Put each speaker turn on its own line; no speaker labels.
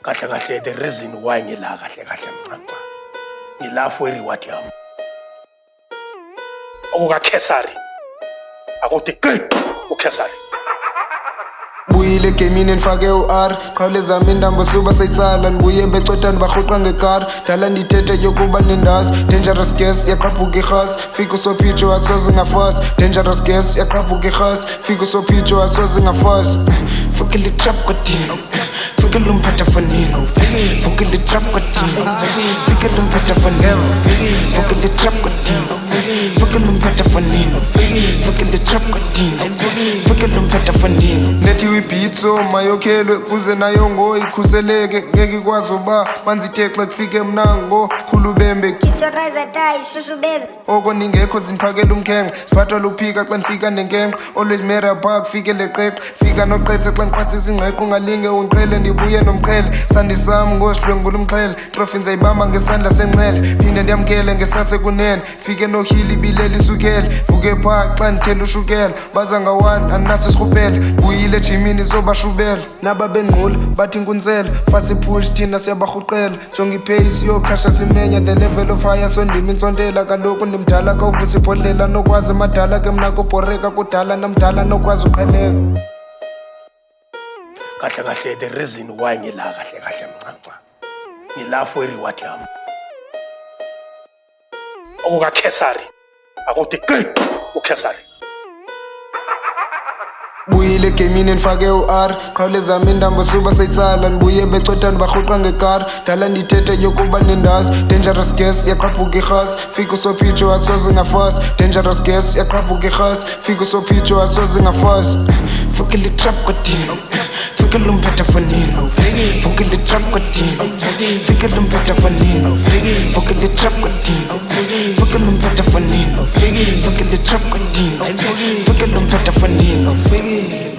kahle kahle the reason why ngila kahle kahle mncane ngila for reward yami okuka Kesari akuthi uKesari
Buyile gamini nifake uR qhawule zami indambo suba sayitsala nibuye becotani bahuqa ngekar dala ndithethe yokuba nendazi dangerous gas yaqhaphuka ikhas fika usophicho asoze ngafas dangerous gas yaqhaphuka ikhas fika usophicho asoze ngafas fukile trap kodini fukile umphatha fanini fukile trap kodini fukile umphatha fanini fukile trap kodini fukile umphatha fanini fukile trap kodini fukile umphatha fanini nethi wibitso mayokhelwe kuze nayo ngoyikhuseleke ngeke ikwazi uba manzithe kufike mnango khulubembe
Historizer tie shushubezi
oko ningekho zinphakela umkhenqe siphathwa luphika xa nifika nenkenqe always mera park fike leqeqe fika noqethe xa ngiqwathe singqeqe ungalinge unqele ndibuye nomqhele sandisam ngosihlwengula umxhele trophy nzayibamba ngesandla senxele phinde ndiyamkele ngesase kunene fike nohili ibileli isukele vuke phaa xa ndithela ushukela baza nga-1 andinaso isikhupele buyile jimini zobashubela nababengqula bathi nkunzela fasi push thina siyabarhuqela jonga ipace yokhasha simenya the level of fire sondima intsontela kaloku ndimdala kawuvusa ibhodlela nokwazi madala ke mna kubhoreka kudala namdala nokwazi uqheleka
kahle kahle the reason why ngila kahle kahle mncane ngila for reward yami okuka Kesari akuthi uKesari
Buyile gamini nifake uR qhawule zami indambo suba sayitsala nibuye becotani bahuqa ngekar dala ndithethe yokuba nendazi dangerous gas yaqhaphuka ikhas fika usophicho asoze ngafas dangerous gas yaqhaphuka ikhas fika usophicho asoze ngafas fukile trap kodini fukile umphatha fanini fukile trap kodini fukile umphatha fanini fukile trap kodini fukile umphatha fanini fukile trap kodini fukile umphatha fanini